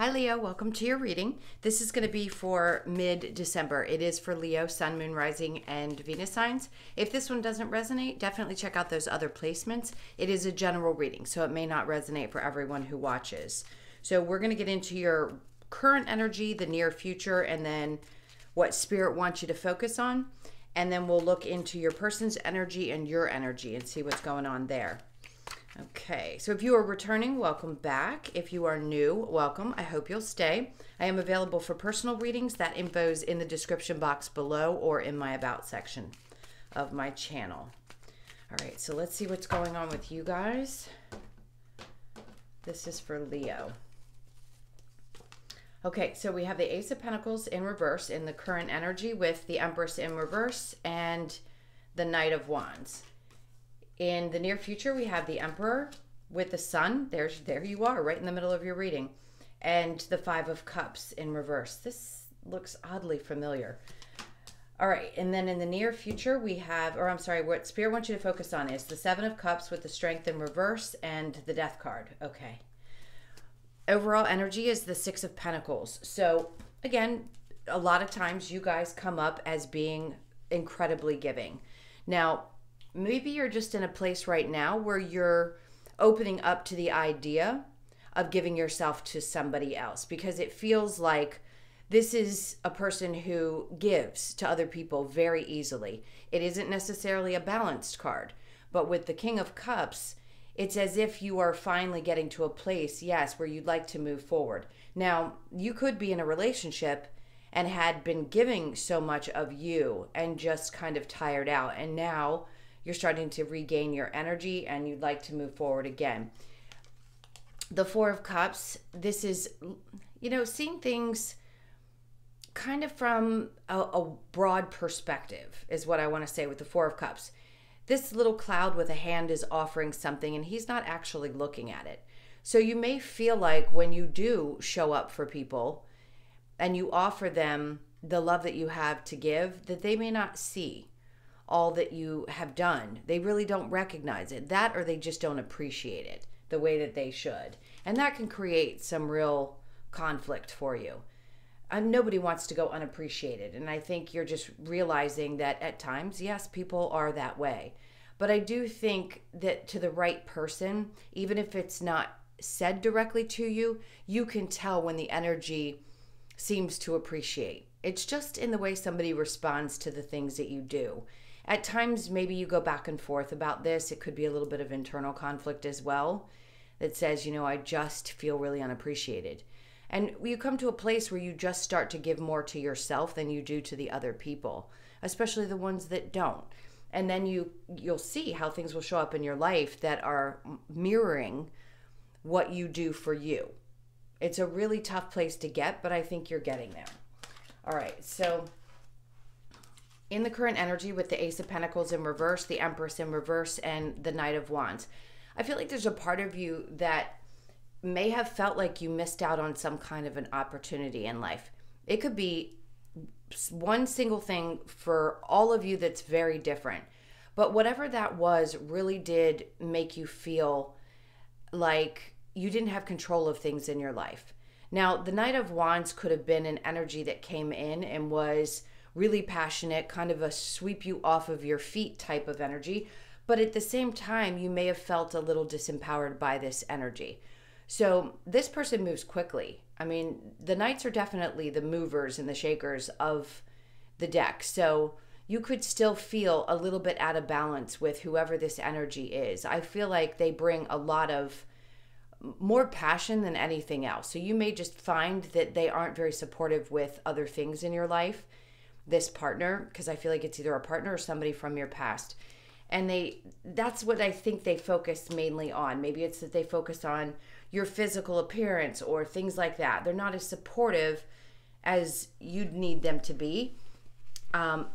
Hi Leo, welcome to your reading. This is going to be for mid-December. It is for Leo, Sun, Moon, Rising, and Venus signs. If this one doesn't resonate, definitely check out those other placements. It is a general reading, so it may not resonate for everyone who watches. So we're going to get into your current energy, the near future, and then what Spirit wants you to focus on. And then we'll look into your person's energy and your energy and see what's going on there. Okay, so if you are returning, welcome back. If you are new, welcome. I hope you'll stay. I am available for personal readings. That info is in the description box below or in my About section of my channel. All right, so let's see what's going on with you guys. This is for Leo. Okay, so we have the Ace of Pentacles in reverse in the current energy with the Empress in reverse and the Knight of Wands. In the near future, we have the Emperor with the Sun. There you are, right in the middle of your reading. And the Five of Cups in reverse. This looks oddly familiar. All right, and then in the near future, we have, or I'm sorry, what Spirit wants you to focus on is the Seven of Cups with the Strength in reverse and the Death card. Okay. Overall energy is the Six of Pentacles. So again, a lot of times you guys come up as being incredibly giving. Now, maybe you're just in a place right now where you're opening up to the idea of giving yourself to somebody else because it feels like this is a person who gives to other people very easily. It isn't necessarily a balanced card, but with the King of Cups, it's as if you are finally getting to a place, yes, where you'd like to move forward. Now, you could be in a relationship and had been giving so much of you and just kind of tired out, and now you're starting to regain your energy and you'd like to move forward again. The Four of Cups, this is, you know, seeing things kind of from a broad perspective is what I want to say with the Four of Cups. This little cloud with a hand is offering something and he's not actually looking at it. So you may feel like when you do show up for people and you offer them the love that you have to give, that they may not see all that you have done. They really don't recognize it. That or they just don't appreciate it the way that they should. And that can create some real conflict for you. And nobody wants to go unappreciated. And I think you're just realizing that at times, yes, people are that way. But I do think that to the right person, even if it's not said directly to you, you can tell when the energy seems to appreciate. It's just in the way somebody responds to the things that you do. At times, maybe you go back and forth about this. It could be a little bit of internal conflict as well that says, you know, I just feel really unappreciated. And you come to a place where you just start to give more to yourself than you do to the other people, especially the ones that don't. And then you'll see how things will show up in your life that are mirroring what you do for you. It's a really tough place to get, but I think you're getting there. All right, so in the current energy with the Ace of Pentacles in reverse, the Empress in reverse, and the Knight of Wands, I feel like there's a part of you that may have felt like you missed out on some kind of an opportunity in life. It could be one single thing for all of you that's very different. But whatever that was really did make you feel like you didn't have control of things in your life. Now, the Knight of Wands could have been an energy that came in and was really passionate, kind of a sweep you off of your feet type of energy. But at the same time, you may have felt a little disempowered by this energy. So this person moves quickly. I mean, the Knights are definitely the movers and the shakers of the deck. So you could still feel a little bit out of balance with whoever this energy is. I feel like they bring a lot of more passion than anything else. So you may just find that they aren't very supportive with other things in your life, this partner, because I feel like it's either a partner or somebody from your past. And that's what I think they focus mainly on. Maybe it's that they focus on your physical appearance or things like that. They're not as supportive as you'd need them to be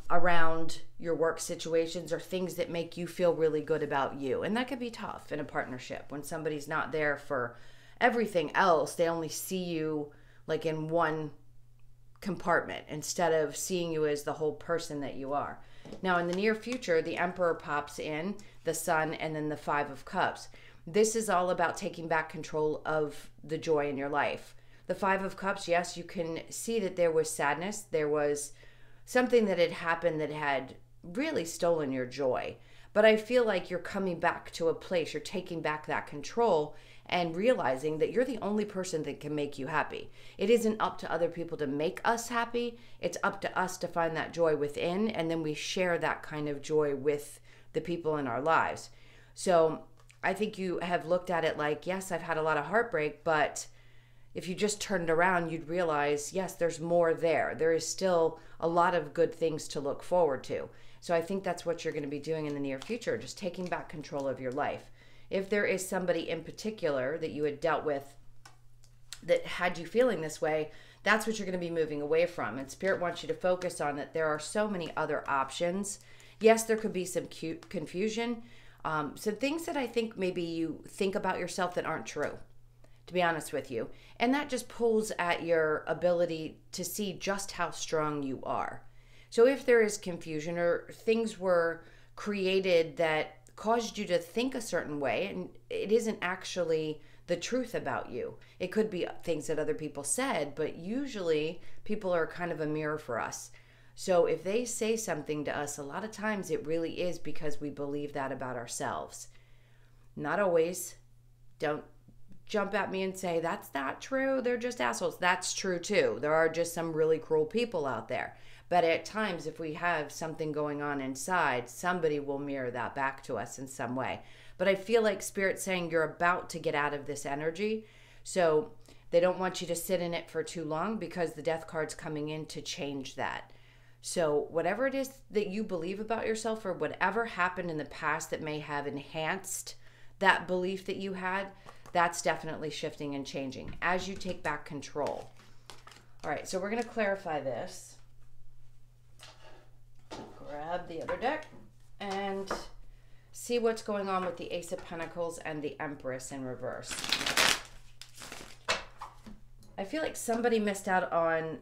around your work situations or things that make you feel really good about you. And that can be tough in a partnership when somebody's not there for everything else. They only see you like in one compartment instead of seeing you as the whole person that you are. Now, in the near future, the Emperor pops in, the Sun, and then the Five of Cups. This is all about taking back control of the joy in your life. The Five of Cups, yes, you can see that there was sadness. There was something that had happened that had really stolen your joy. But I feel like you're coming back to a place, you're taking back that control and realizing that you're the only person that can make you happy. It isn't up to other people to make us happy. It's up to us to find that joy within, and then we share that kind of joy with the people in our lives. So I think you have looked at it like, yes, I've had a lot of heartbreak, but if you just turned around, you'd realize, yes, there's more there. There is still a lot of good things to look forward to. So I think that's what you're going to be doing in the near future, just taking back control of your life. If there is somebody in particular that you had dealt with that had you feeling this way, that's what you're going to be moving away from. And Spirit wants you to focus on that there are so many other options. Yes, there could be some confusion, some things that I think maybe you think about yourself that aren't true, to be honest with you. And that just pulls at your ability to see just how strong you are. So if there is confusion or things were created that caused you to think a certain way and it isn't actually the truth about you, it could be things that other people said, but usually people are kind of a mirror for us. So if they say something to us, a lot of times it really is because we believe that about ourselves. Not always. Don't jump at me and say, that's not true, they're just assholes. That's true too. There are just some really cruel people out there. But at times, if we have something going on inside, somebody will mirror that back to us in some way. But I feel like Spirit's saying you're about to get out of this energy. So they don't want you to sit in it for too long because the Death card's coming in to change that. So whatever it is that you believe about yourself or whatever happened in the past that may have enhanced that belief that you had, that's definitely shifting and changing as you take back control. All right, so we're going to clarify this. Grab the other deck and see what's going on with the Ace of Pentacles and the Empress in reverse. I feel like somebody missed out on,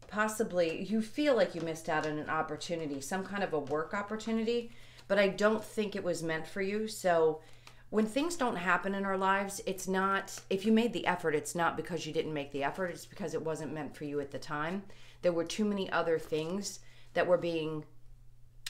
possibly, you feel like you missed out on an opportunity, some kind of a work opportunity, but I don't think it was meant for you. So when things don't happen in our lives, it's not, if you made the effort, it's not because you didn't make the effort, it's because it wasn't meant for you at the time. There were too many other things that were being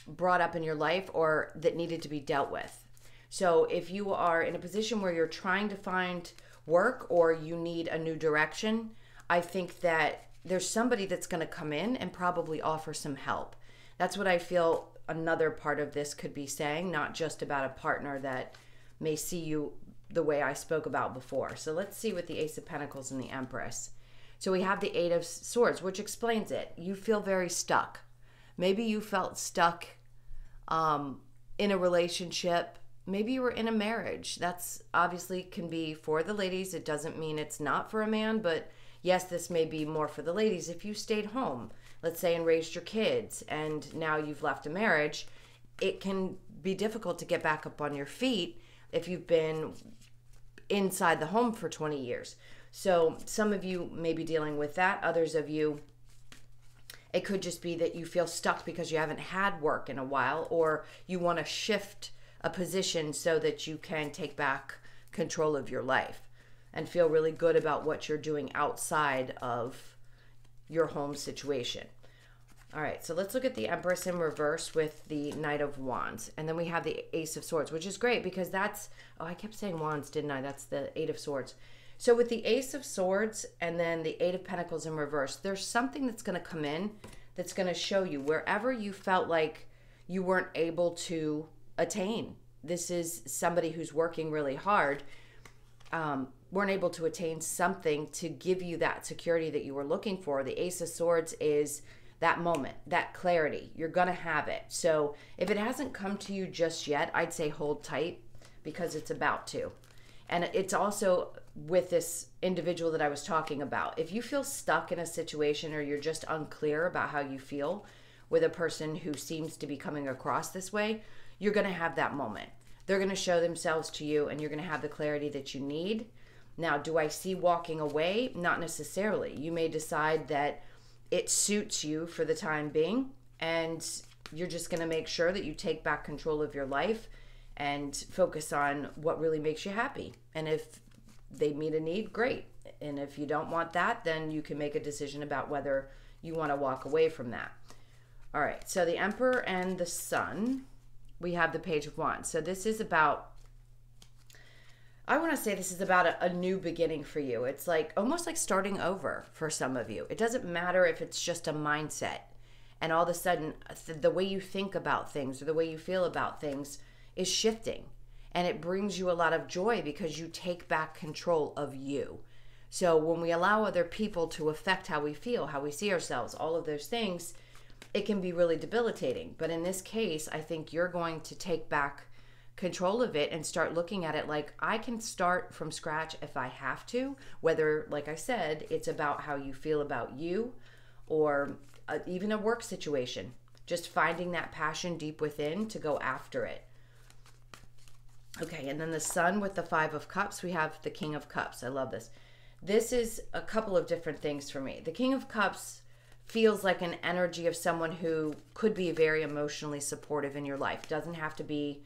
brought up in your life or that needed to be dealt with. So if you are in a position where you're trying to find work or you need a new direction, I think that there's somebody that's going to come in and probably offer some help. That's what I feel another part of this could be saying, not just about a partner that may see you the way I spoke about before. So let's see with the Ace of Pentacles and the Empress. So we have the Eight of Swords, which explains it. You feel very stuck. Maybe you felt stuck in a relationship. Maybe you were in a marriage. That's obviously can be for the ladies. It doesn't mean it's not for a man, but yes, this may be more for the ladies. If you stayed home, let's say, and raised your kids, and now you've left a marriage, it can be difficult to get back up on your feet if you've been inside the home for 20 years. So some of you may be dealing with that. Others of you, it could just be that you feel stuck because you haven't had work in a while, or you want to shift a position so that you can take back control of your life and feel really good about what you're doing outside of your home situation. All right, so let's look at the Empress in reverse with the Knight of Wands. And then we have the Ace of Swords, which is great because that's, oh, I kept saying Wands, didn't I? That's the Eight of Swords. So with the Ace of Swords and then the Eight of Pentacles in reverse, there's something that's going to come in that's going to show you wherever you felt like you weren't able to attain. This is somebody who's working really hard, weren't able to attain something to give you that security that you were looking for. The Ace of Swords is that moment, that clarity. You're going to have it. So if it hasn't come to you just yet, I'd say hold tight because it's about to. And it's also with this individual that I was talking about. If you feel stuck in a situation or you're just unclear about how you feel with a person who seems to be coming across this way, you're going to have that moment. They're going to show themselves to you and you're going to have the clarity that you need. Now, do I see walking away? Not necessarily. You may decide that it suits you for the time being and you're just going to make sure that you take back control of your life and focus on what really makes you happy. And if they meet a need, great. And if you don't want that, then you can make a decision about whether you want to walk away from that. All right, so the Emperor and the Sun, we have the Page of Wands. So this is about, I want to say this is about a new beginning for you. It's like almost like starting over for some of you. It doesn't matter if it's just a mindset and all of a sudden the way you think about things or the way you feel about things is shifting. And it brings you a lot of joy because you take back control of you. So when we allow other people to affect how we feel, how we see ourselves, all of those things, it can be really debilitating. But in this case, I think you're going to take back control of it and start looking at it like, I can start from scratch if I have to, whether, like I said, it's about how you feel about you or even a work situation, just finding that passion deep within to go after it. Okay, and then the Sun with the Five of Cups, we have the King of Cups. I love this. This is a couple of different things for me. The King of Cups feels like an energy of someone who could be very emotionally supportive in your life. Doesn't have to be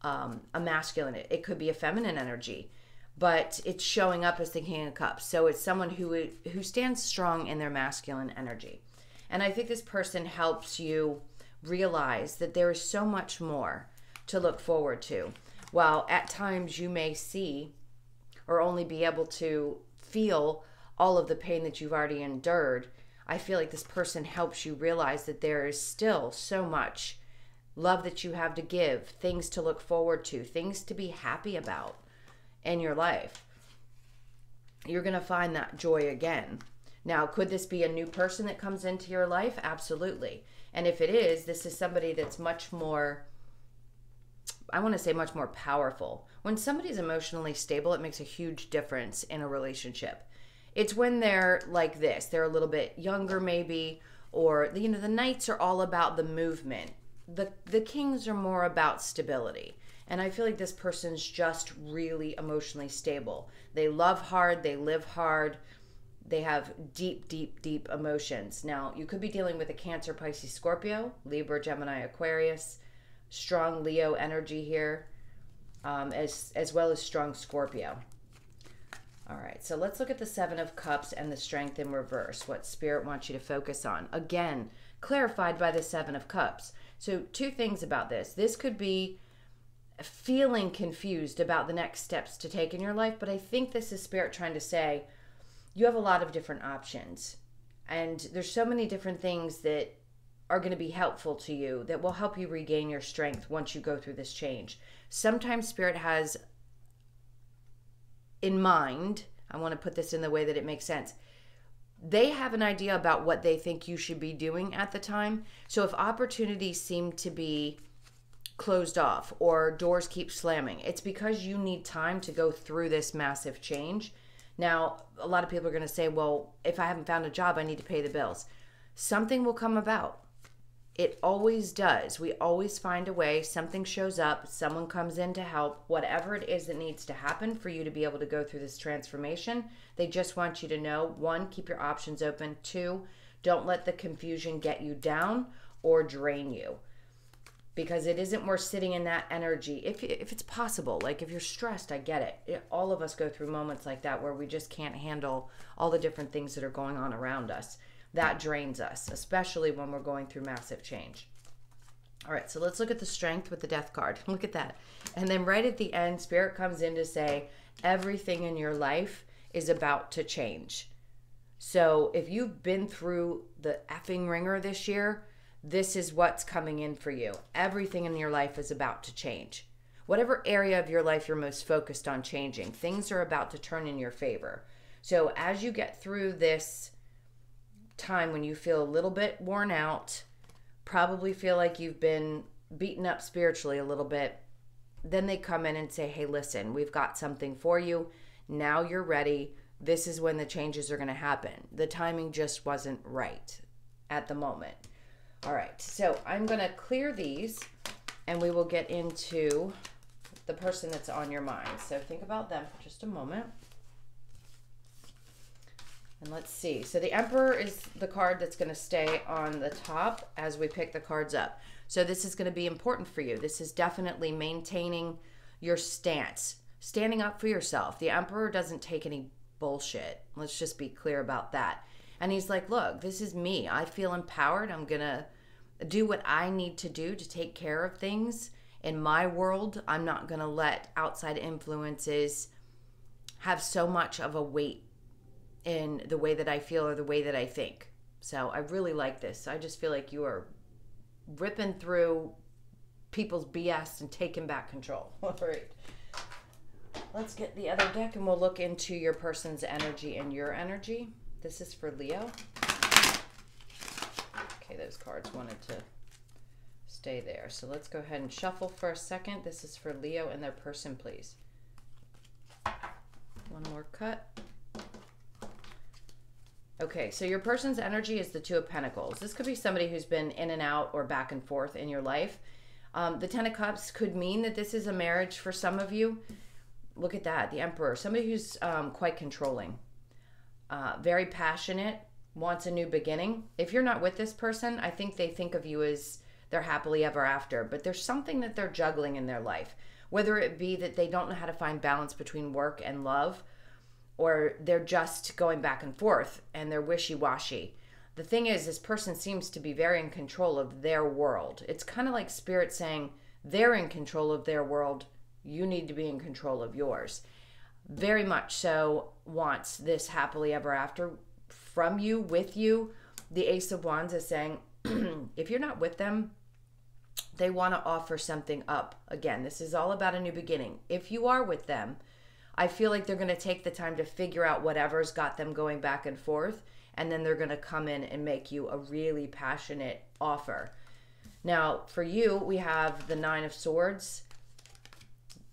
a masculine. It could be a feminine energy, but it's showing up as the King of Cups. So it's someone who stands strong in their masculine energy. And I think this person helps you realize that there is so much more to look forward to. While at times you may see or only be able to feel all of the pain that you've already endured, I feel like this person helps you realize that there is still so much love that you have to give, things to look forward to, things to be happy about in your life. You're going to find that joy again. Now, could this be a new person that comes into your life? Absolutely. And if it is, this is somebody that's much more, I want to say much more powerful. When somebody's emotionally stable, it makes a huge difference in a relationship. It's when they're like this, they're a little bit younger maybe, or, the Knights are all about the movement. The Kings are more about stability. And I feel like this person's just really emotionally stable. They love hard, they live hard, they have deep, deep, deep emotions. Now, you could be dealing with a Cancer, Pisces, Scorpio, Libra, Gemini, Aquarius, strong Leo energy here, as well as strong Scorpio. All right, so let's look at the Seven of Cups and the Strength in reverse, what Spirit wants you to focus on. Again, clarified by the Seven of Cups. So two things about this. This could be feeling confused about the next steps to take in your life, but I think this is Spirit trying to say you have a lot of different options. And there's so many different things that are going to be helpful to you that will help you regain your strength once you go through this change. Sometimes Spirit has in mind, I want to put this in the way that it makes sense, they have an idea about what they think you should be doing at the time. So if opportunities seem to be closed off or doors keep slamming, it's because you need time to go through this massive change. Now, a lot of people are going to say, well, if I haven't found a job, I need to pay the bills. Something will come about. It always does. We always find a way. Something shows up. Someone comes in to help. Whatever it is that needs to happen for you to be able to go through this transformation, they just want you to know, 1, keep your options open. 2, don't let the confusion get you down or drain you. Because it isn't worth sitting in that energy. If it's possible, like if you're stressed, I get it. All of us go through moments like that where we just can't handle all the different things that are going on around us. That drains us, especially when we're going through massive change. All right, so let's look at the Strength with the Death card. Look at that. And then right at the end, Spirit comes in to say, everything in your life is about to change. So if you've been through the effing ringer this year, this is what's coming in for you. Everything in your life is about to change. Whatever area of your life you're most focused on changing, things are about to turn in your favor. So as you get through this time when you feel a little bit worn out, probably feel like you've been beaten up spiritually a little bit, then they come in and say, hey, listen, we've got something for you. Now you're ready. This is when the changes are going to happen. The timing just wasn't right at the moment. All right, so I'm going to clear these and we will get into the person that's on your mind. So think about them for just a moment. And let's see. So the Emperor is the card that's going to stay on the top as we pick the cards up. So this is going to be important for you. This is definitely maintaining your stance, standing up for yourself. The Emperor doesn't take any bullshit. Let's just be clear about that. And he's like, look, this is me. I feel empowered. I'm going to do what I need to do to take care of things in my world. I'm not going to let outside influences have so much of a weight in the way that I feel or the way that I think. So I really like this. I just feel like you are ripping through people's BS and taking back control. All right. Let's get the other deck and we'll look into your person's energy and your energy. This is for Leo. Okay, those cards wanted to stay there. So let's go ahead and shuffle for a second. This is for Leo and their person, please. One more cut. Okay, so your person's energy is the Two of Pentacles. This could be somebody who's been in and out or back and forth in your life. The Ten of Cups could mean that this is a marriage for some of you. Look at that, the Emperor. Somebody who's quite controlling, very passionate, wants a new beginning. If you're not with this person, I think they think of you as their happily ever after, but there's something that they're juggling in their life. Whether it be that they don't know how to find balance between work and love, or they're just going back and forth and they're wishy-washy. The thing is, this person seems to be very in control of their world. It's kind of like Spirit saying they're in control of their world. You need to be in control of yours. Very much so wants this happily ever after from you, with you. The Ace of Wands is saying, if you're not with them, they want to offer something up. Again, this is all about a new beginning. If you are with them, I feel like they're going to take the time to figure out whatever's got them going back and forth, and then they're going to come in and make you a really passionate offer. Now, for you, we have the Nine of Swords,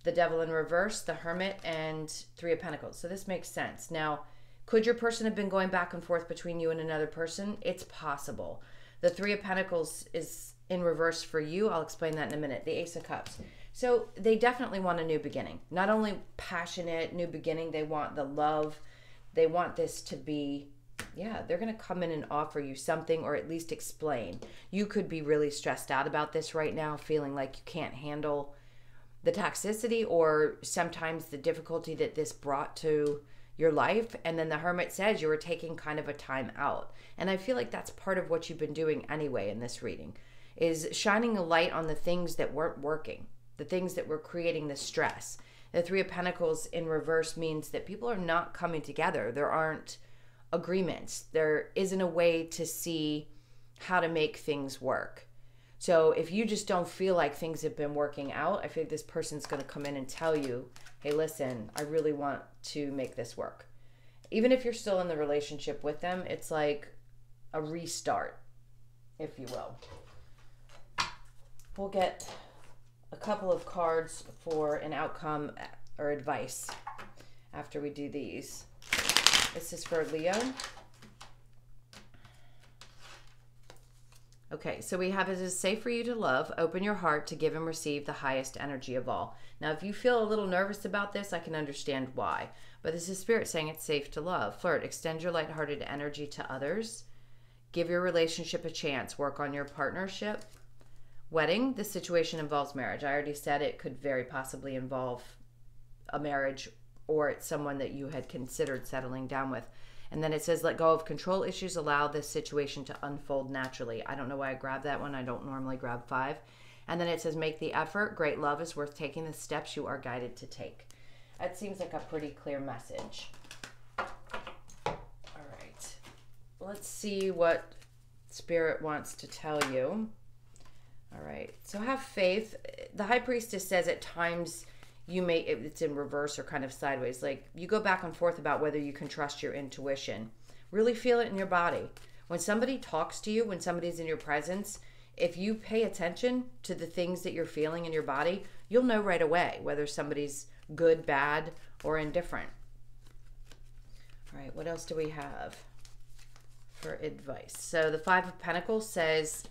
the Devil in reverse, the Hermit, and Three of Pentacles. So this makes sense. Now, could your person have been going back and forth between you and another person? It's possible. The Three of Pentacles is in reverse for you. I'll explain that in a minute. The Ace of Cups. So they definitely want a new beginning. Not only passionate new beginning, they want the love. They want this to be, yeah, they're going to come in and offer you something, or at least explain. You could be really stressed out about this right now, feeling like you can't handle the toxicity or sometimes the difficulty that this brought to your life. And then the Hermit says you were taking kind of a time out. And I feel like that's part of what you've been doing anyway in this reading, is shining a light on the things that weren't working, the things that were creating the stress. The Three of Pentacles in reverse means that people are not coming together. There aren't agreements. There isn't a way to see how to make things work. So if you just don't feel like things have been working out, I feel like this person's going to come in and tell you, hey, listen, I really want to make this work. Even if you're still in the relationship with them, it's like a restart, if you will. We'll get a couple of cards for an outcome or advice after we do these. This is for Leo. Okay, so we have, it is safe for you to love. Open your heart to give and receive the highest energy of all. Now, if you feel a little nervous about this, I can understand why. But this is Spirit saying it's safe to love. Flirt. Extend your lighthearted energy to others. Give your relationship a chance. Work on your partnership. Wedding. This situation involves marriage. I already said it could very possibly involve a marriage, or it's someone that you had considered settling down with. And then it says, let go of control issues. Allow this situation to unfold naturally. I don't know why I grabbed that one. I don't normally grab 5. And then it says, make the effort. Great love is worth taking the steps you are guided to take. That seems like a pretty clear message. All right. Let's see what Spirit wants to tell you. All right. So have faith. The High Priestess says at times you may, it's in reverse or kind of sideways, like you go back and forth about whether you can trust your intuition. Really feel it in your body. When somebody talks to you, when somebody's in your presence, if you pay attention to the things that you're feeling in your body, you'll know right away whether somebody's good, bad, or indifferent. All right, what else do we have for advice? So the Five of Pentacles says,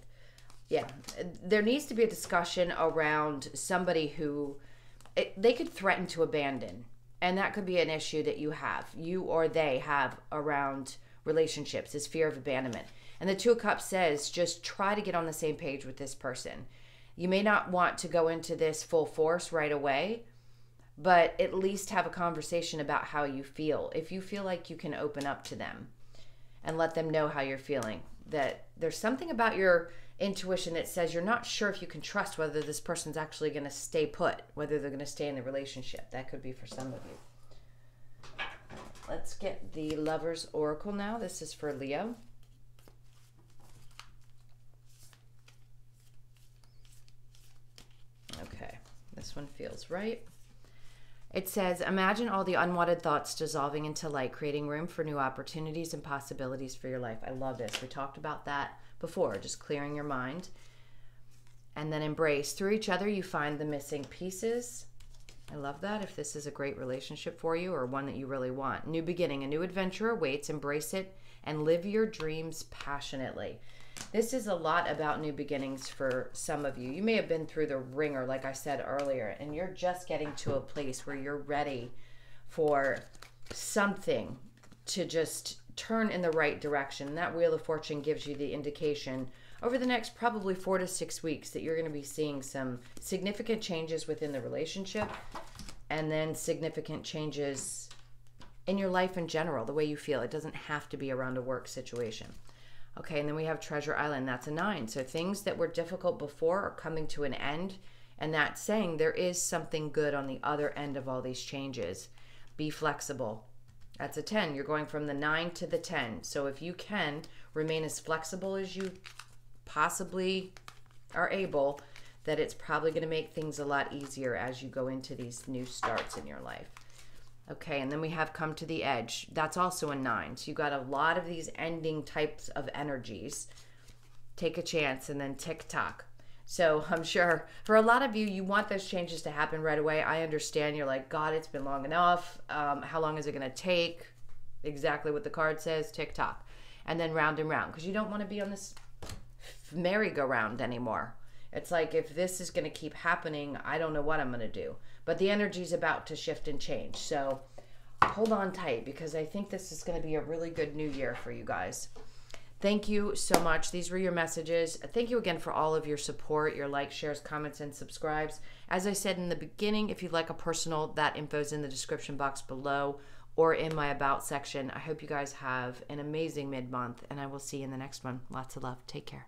yeah, there needs to be a discussion around somebody who they could threaten to abandon. And that could be an issue that you or they have around relationships, is fear of abandonment. And the Two of Cups says, just try to get on the same page with this person. You may not want to go into this full force right away, but at least have a conversation about how you feel. If you feel like you can open up to them and let them know how you're feeling, that there's something about your intuition that says you're not sure if you can trust whether this person's actually going to stay put, whether they're going to stay in the relationship. That could be for some of you. Let's get the Lover's Oracle now. This is for Leo. Okay, this one feels right. It says, imagine all the unwanted thoughts dissolving into light, creating room for new opportunities and possibilities for your life. I love this. We talked about that before, just clearing your mind. And then embrace. Through each other, you find the missing pieces. I love that. If this is a great relationship for you or one that you really want. New beginning, a new adventure awaits. Embrace it and live your dreams passionately. This is a lot about new beginnings for some of you. You may have been through the ringer, like I said earlier, and you're just getting to a place where you're ready for something to just turn in the right direction. That Wheel of Fortune gives you the indication over the next probably 4 to 6 weeks that you're going to be seeing some significant changes within the relationship, and then significant changes in your life in general, the way you feel. It doesn't have to be around a work situation. Okay, and then we have Treasure Island. That's a 9. So things that were difficult before are coming to an end, and that's saying there is something good on the other end of all these changes. Be flexible. That's a 10. You're going from the 9 to the 10. So if you can remain as flexible as you possibly are able, that it's probably going to make things a lot easier as you go into these new starts in your life. Okay, and then we have Come to the Edge. That's also a 9. So you got a lot of these ending types of energies. Take a chance and then tick-tock. So I'm sure for a lot of you, you want those changes to happen right away. I understand. You're like, God, it's been long enough. How long is it going to take? Exactly what the card says, tick-tock. And then round and round, because you don't want to be on this merry-go-round anymore. It's like, if this is going to keep happening, I don't know what I'm going to do. But the energy is about to shift and change. So hold on tight, because I think this is going to be a really good new year for you guys. Thank you so much. These were your messages. Thank you again for all of your support, your likes, shares, comments, and subscribes. As I said in the beginning, if you'd like a personal, that info is in the description box below or in my About section. I hope you guys have an amazing mid-month, and I will see you in the next one. Lots of love. Take care.